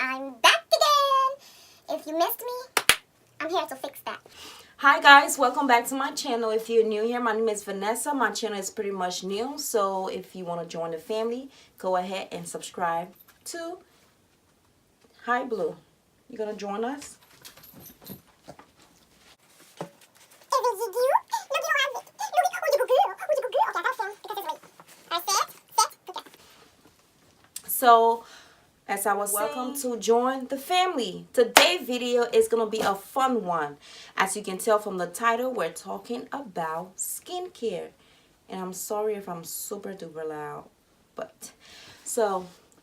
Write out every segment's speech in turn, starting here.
I'm back again. If you missed me, I'm here to fix that. Hi guys, welcome back to my channel. If you're new here, my name is Vanessa. My channel is pretty much new, so if you want to join the family, go ahead and subscribe to Hi Blue. You gonna join us? So, as I was welcome to join the family. Today's video is gonna be a fun one. As you can tell from the title, we're talking about skincare. And I'm sorry if I'm super duper loud, but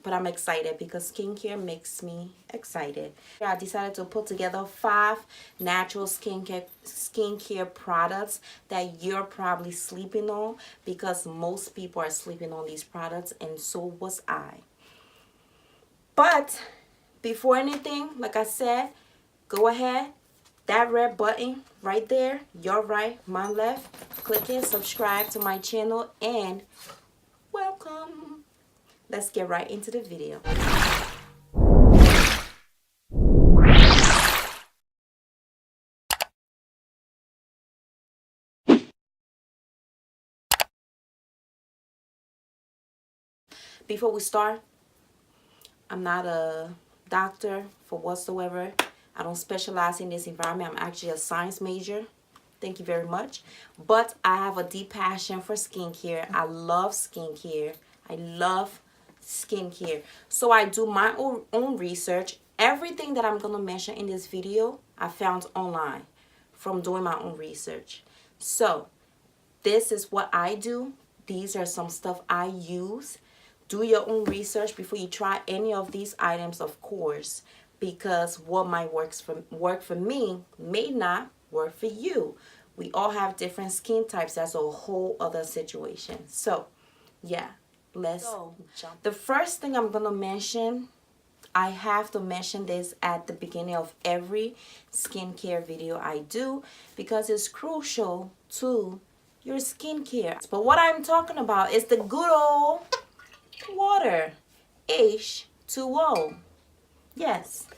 I'm excited because skincare makes me excited. I decided to put together 5 natural skincare products that you're probably sleeping on, because most people are sleeping on these products, and so was I. But before anything, like I said, go ahead, that red button right there, your right, my left, click it, subscribe to my channel, and welcome. Let's get right into the video. Before we start, I'm not a doctor for whatsoever. I don't specialize in this environment. I'm actually a science major. Thank you very much. But I have a deep passion for skincare. I love skincare. I love skincare. So I do my own research. Everything that I'm going to mention in this video, I found online from doing my own research. So this is what I do. These are some stuff I use. Do your own research before you try any of these items, of course, because what might work for me may not work for you. We all have different skin types. That's a whole other situation. So, yeah, let's jump. The first thing I'm going to mention, I have to mention this at the beginning of every skincare video I do, because it's crucial to your skincare. But what I'm talking about is the good old water. H2O. Yes.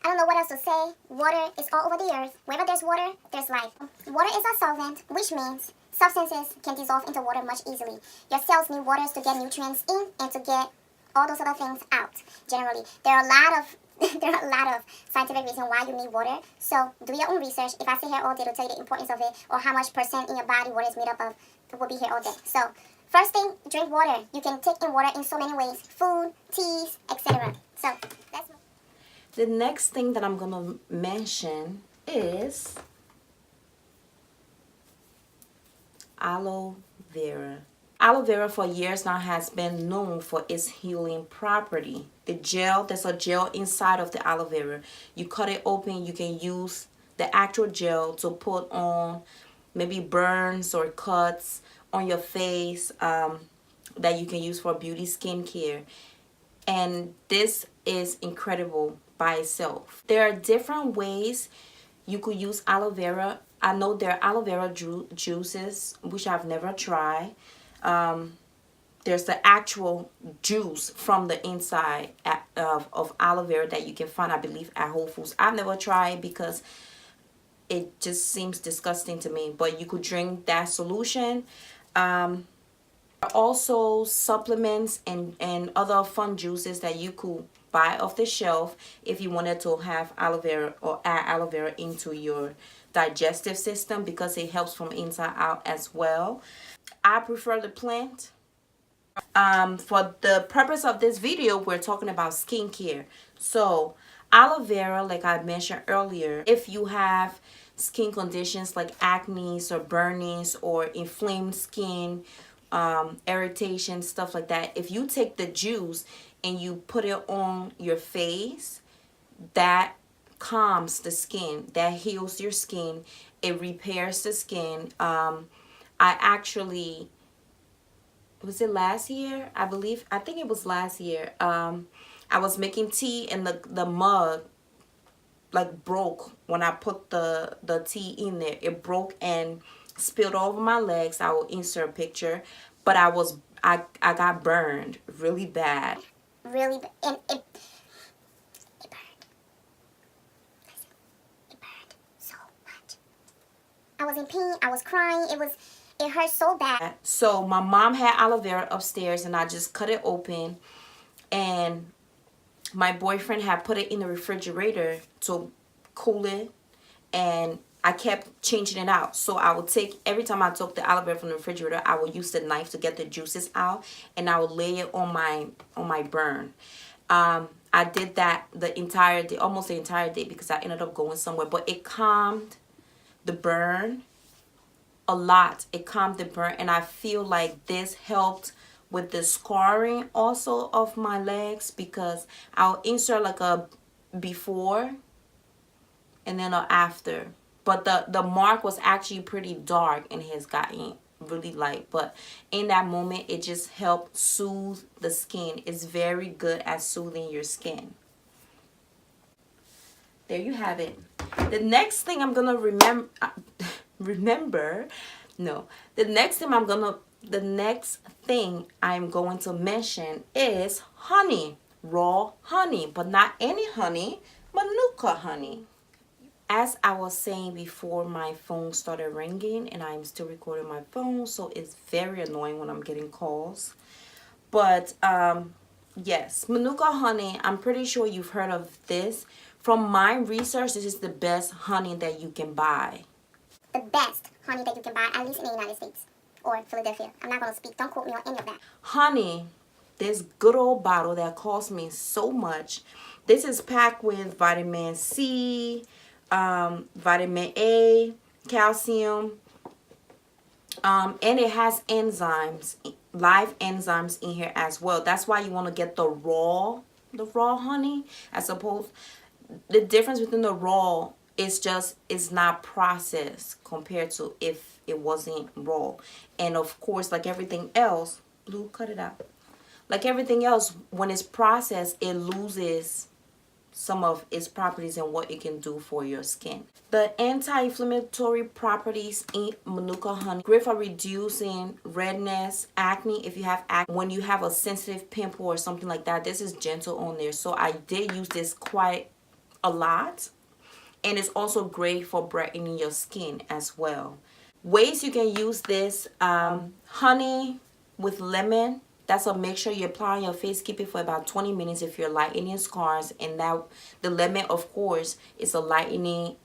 I don't know what else to say. Water is all over the earth. Wherever there's water, there's life. Water is a solvent, which means substances can dissolve into water much easily. Your cells need water to get nutrients in and to get all those other things out. Generally, there are a lot of scientific reasons why you need water. So do your own research. If I sit here all day to tell you the importance of it, or how much percent in your body water is made up of, we'll be here all day. So first thing, drink water. You can take in water in so many ways: food, teas, etc. So that's the next thing that I'm going to mention is aloe vera. Aloe vera for years now has been known for its healing property. The gel, there's a gel inside of the aloe vera. You cut it open, you can use the actual gel to put on maybe burns or cuts on your face, that you can use for beauty skincare. And this is incredible by itself. There are different ways you could use aloe vera. I know there are aloe vera juices, which I've never tried. There's the actual juice from the inside of aloe vera that you can find, I believe, at Whole Foods. I've never tried because it just seems disgusting to me. But you could drink that solution. Also supplements and other fun juices that you could buy off the shelf if you wanted to have aloe vera or add aloe vera into your digestive system, because it helps from inside out as well. I prefer the plant. For the purpose of this video, we're talking about skincare. So aloe vera, like I mentioned earlier, if you have skin conditions like acne or burnings or inflamed skin, irritation, stuff like that, if you take the juice and you put it on your face, that calms the skin, that heals your skin, it repairs the skin. I actually, was it last year? I think it was last year. I was making tea and the mug like broke when I put the tea in there. It broke and spilled all over my legs. I will insert a picture, but I got burned really bad. really, and I was in pain. I was crying. It hurt so bad. So my mom had aloe vera upstairs, and I just cut it open, and my boyfriend had put it in the refrigerator to cool it, and I kept changing it out. So I would take, every time I took the aloe vera from the refrigerator, I would use the knife to get the juices out, and I would lay it on my burn. I did that the entire day, almost the entire day, because I ended up going somewhere. But it calmed the burn a lot. It calmed the burn, and I feel like this helped with the scarring also of my legs, because I'll insert like a before and then a after. But the mark was actually pretty dark and has gotten really light. But in that moment, it just helped soothe the skin. It's very good at soothing your skin. There you have it. The next thing I'm gonna the next thing I'm going to mention is honey. Raw honey, but not any honey, Manuka honey. As I was saying before, my phone started ringing, and I'm still recording my phone, so it's very annoying when I'm getting calls. But yes, Manuka honey, I'm pretty sure you've heard of this. From my research, this is the best honey that you can buy. The best honey that you can buy, at least in the United States or Philadelphia. I'm not going to speak. Don't quote me on any of that. Honey, this good old bottle that cost me so much. This is packed with vitamin C, vitamin A, calcium, and it has enzymes, live enzymes in here as well. That's why you want to get the raw honey, as opposed. The difference between the raw is just it's not processed compared to if it wasn't raw. And of course, like everything else, Blue, cut it out. Like everything else, when it's processed, it loses some of its properties and what it can do for your skin. The anti-inflammatory properties in Manuka honey, great for reducing redness, acne. If you have acne, when you have a sensitive pimple or something like that, this is gentle on there. So I did use this quite a lot, and it's also great for brightening your skin as well. Ways you can use this: honey with lemon. That's a mixture you apply on your face. Keep it for about 20 minutes if you're lightening scars. And that the lemon, of course, is a lightening.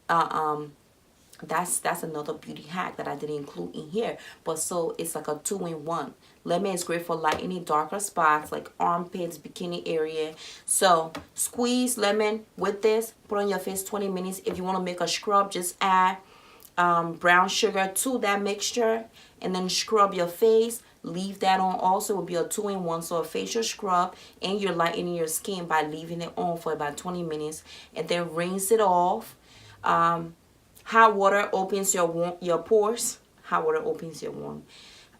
That's another beauty hack that I didn't include in here. But so it's like a 2-in-1. Lemon is great for lightening darker spots like armpits, bikini area. So squeeze lemon with this. Put on your face 20 minutes. If you want to make a scrub, just add brown sugar to that mixture and then scrub your face. Leave that on also. It will be a 2-in-1. So a facial scrub, and you're lightening your skin by leaving it on for about 20 minutes, and then rinse it off. Hot water opens your pores. Hot water opens your womb.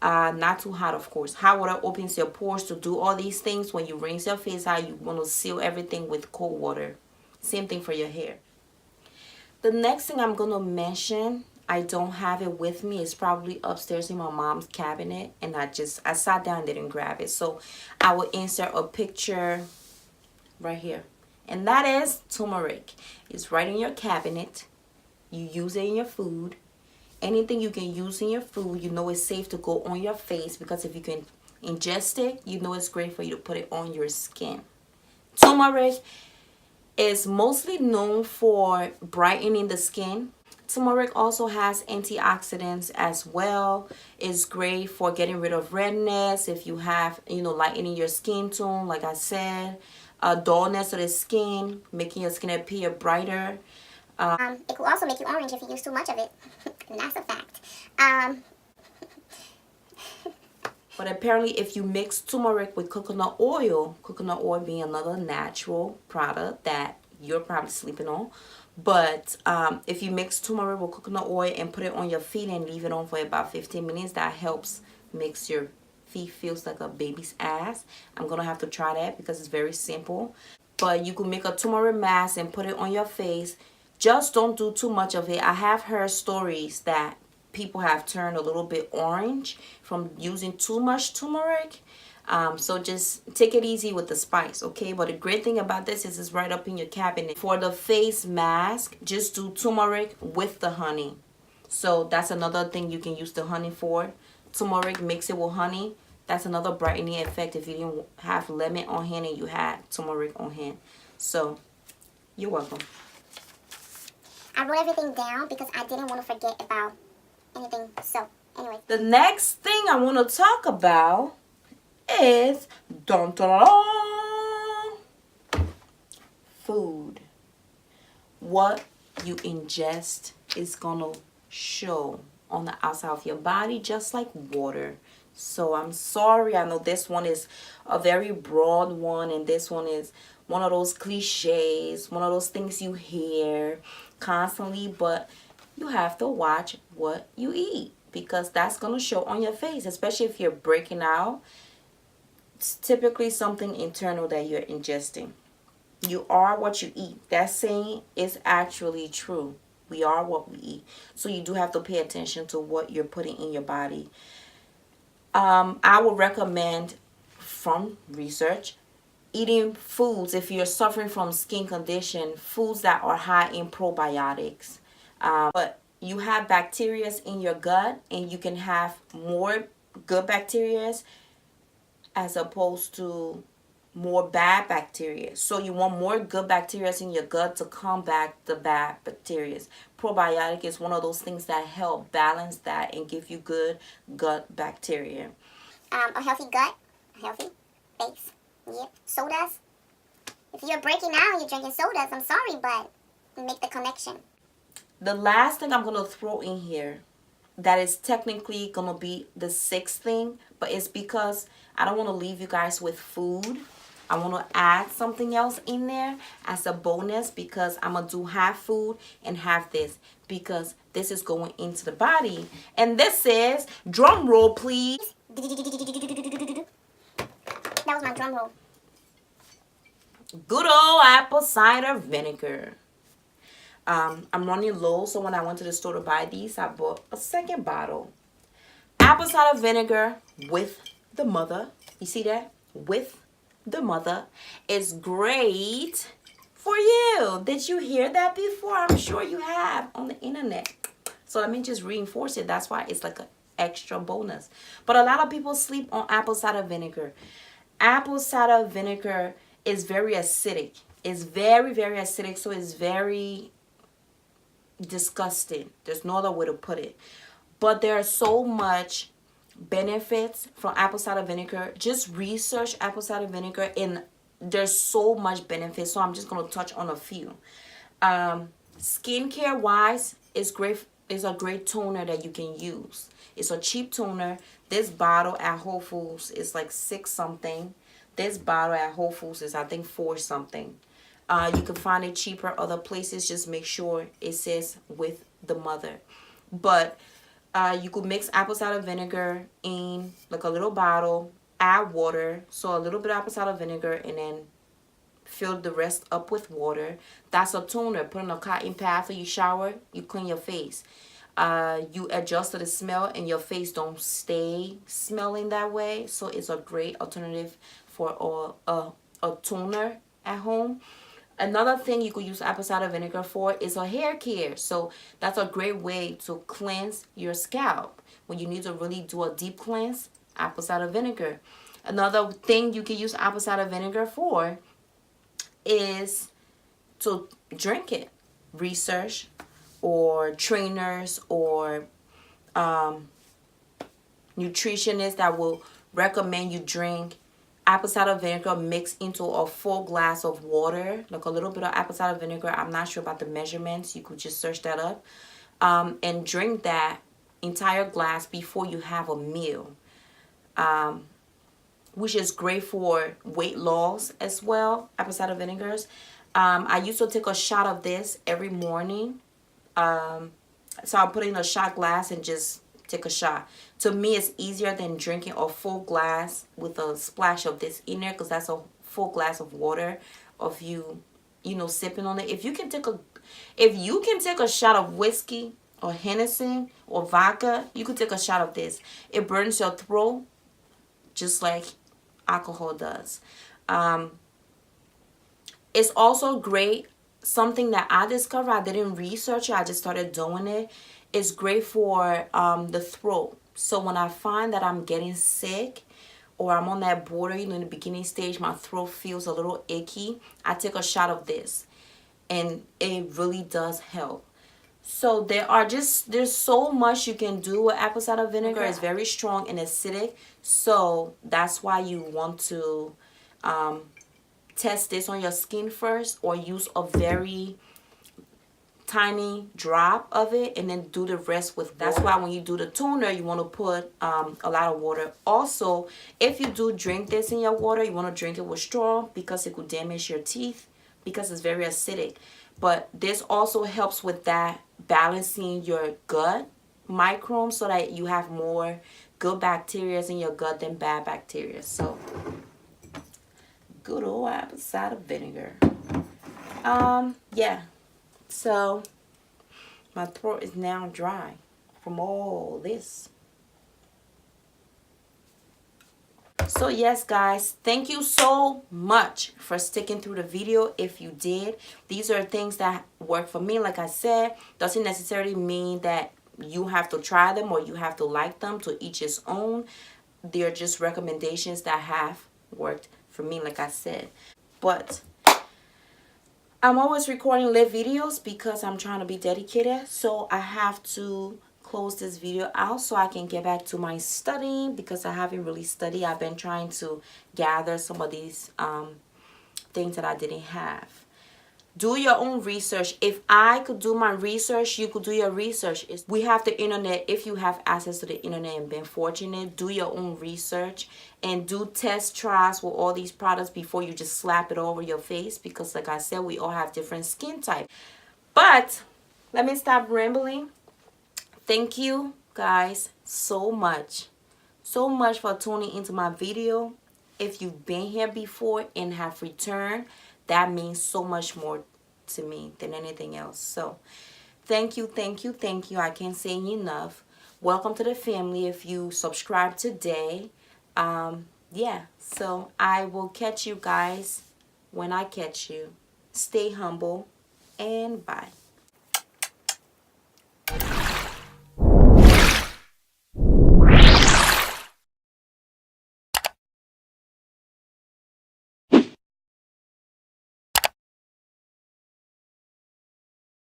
Not too hot, of course. Hot water opens your pores to do all these things. When you rinse your face out, you want to seal everything with cold water. Same thing for your hair. The next thing I'm going to mention, I don't have it with me. It's probably upstairs in my mom's cabinet, and I sat down and didn't grab it. So I will insert a picture right here. And that is turmeric. It's right in your cabinet. You use it in your food. Anything you can use in your food, you know it's safe to go on your face, because if you can ingest it, you know it's great for you to put it on your skin. Turmeric is mostly known for brightening the skin. Turmeric also has antioxidants as well. It's great for getting rid of redness if you have, lightening your skin tone, like I said. Dullness of the skin, making your skin appear brighter. It could also make you orange if you use too much of it. And that's a fact. But apparently if you mix turmeric with coconut oil being another natural product that you're probably sleeping on. But if you mix turmeric with coconut oil and put it on your feet and leave it on for about 15 minutes, that helps makes your feet feels like a baby's ass. I'm going to have to try that because it's very simple. But you could make a turmeric mask and put it on your face. Just don't do too much of it. I have heard stories that people have turned a little bit orange from using too much turmeric. So just take it easy with the spice, okay? But the great thing about this is it's right up in your cabinet. For the face mask, just do turmeric with the honey. So that's another thing you can use the honey for. Turmeric, mix it with honey. That's another brightening effect if you didn't have lemon on hand and you had turmeric on hand. So you're welcome. I wrote everything down because I didn't want to forget about anything. So, anyway. The next thing I want to talk about is dun, dun, dun, food. What you ingest is gonna show on the outside of your body, just like water. So I'm sorry, I know this one is a very broad one, and this one is one of those cliches, one of those things you hear constantly, but you have to watch what you eat because that's gonna show on your face, especially if you're breaking out. It's typically something internal that you're ingesting. You are what you eat. That saying is actually true. We are what we eat. So you do have to pay attention to what you're putting in your body. I would recommend, from research, eating foods, if you're suffering from skin condition, foods that are high in probiotics. But you have bacteria in your gut, and you can have more good bacteria as opposed to more bad bacteria. So you want more good bacteria in your gut to combat the bad bacteria. Probiotic is one of those things that help balance that and give you good gut bacteria. A healthy gut, a healthy face. Yep. Sodas. If you're breaking out and you're drinking sodas, I'm sorry, but make the connection. The last thing I'm going to throw in here that is technically going to be the sixth thing, but it's because I don't want to leave you guys with food. I want to add something else in there as a bonus because I'm going to do half food and half this because this is going into the body. And this is, drum roll please. That was my drum roll. Good old apple cider vinegar. I'm running low, so when I went to the store to buy these, I bought a second bottle. Apple cider vinegar with the mother. You see that? With the mother is great for you. Did you hear that before? I'm sure you have on the internet. So let me just reinforce it. That's why it's like an extra bonus. But a lot of people sleep on apple cider vinegar. Apple cider vinegar is very acidic. It's very, very acidic. So it's very disgusting. There's no other way to put it. But there's so much benefits from apple cider vinegar. Just research apple cider vinegar and there's so much benefits. So I'm just going to touch on a few. Skincare wise, it's great. It's a great toner that you can use. It's a cheap toner. This bottle at Whole Foods is like $6 something. This bottle at Whole Foods is I think $4 something. You can find it cheaper other places. Just make sure it says with the mother. But you could mix apple cider vinegar in like a little bottle, add water. So a little bit of apple cider vinegar and then fill the rest up with water. That's a toner. Put on a cotton pad after you shower. You clean your face. You adjust to the smell and your face don't stay smelling that way. So it's a great alternative for a toner at home. Another thing you could use apple cider vinegar for is a hair care. So that's a great way to cleanse your scalp. When you need to really do a deep cleanse, apple cider vinegar. Another thing you can use apple cider vinegar for is to drink it. Research or trainers or nutritionists that will recommend you drink apple cider vinegar mixed into a full glass of water, like a little bit of apple cider vinegar. I'm not sure about the measurements. You could just search that up. And drink that entire glass before you have a meal, which is great for weight loss as well, apple cider vinegars. I used to take a shot of this every morning. So I'll put in a shot glass and just take a shot. To me, it's easier than drinking a full glass with a splash of this in there, because that's a full glass of water of you know, sipping on it. If you can take a shot of whiskey or Hennessy or vodka, you could take a shot of this. It burns your throat just like alcohol does. It's also great. Something that I discovered, I didn't research it, I just started doing it, It's great for the throat. So when I find that I'm getting sick or I'm on that border, in the beginning stage, my throat feels a little icky, I take a shot of this, and it really does help. So there's so much you can do with apple cider vinegar. It's very strong and acidic, so that's why you want to test this on your skin first, or use a very tiny drop of it and then do the rest with water. That's why when you do the toner, you want to put a lot of water. Also, if you do drink this in your water, you want to drink it with straw, because it could damage your teeth, because it's very acidic. But this also helps with that, balancing your gut microbes, so that you have more good bacteria in your gut than bad bacteria. So good old apple cider vinegar. Yeah, so my throat is now dry from all this. So yes, guys, thank you so much for sticking through the video. If you did, these are things that work for me. Like I said, doesn't necessarily mean that you have to try them or you have to like them. To each his own. They're just recommendations that have worked for me, like I said. But I'm always recording live videos because I'm trying to be dedicated. So I have to close this video out so I can get back to my studying, because I haven't really studied. I've been trying to gather some of these things that I didn't have. Do your own research. If I could do my research, you could do your research. We have the internet. If you have access to the internet and been fortunate, do your own research and do test trials with all these products before you just slap it over your face, because like I said, we all have different skin types. But let me stop rambling. Thank you guys so much for tuning into my video. If you've been here before and have returned, that means so much more to me than anything else. So thank you. I can't say enough. Welcome to the family if you subscribe today. Yeah, so I will catch you guys when I catch you. Stay humble and bye.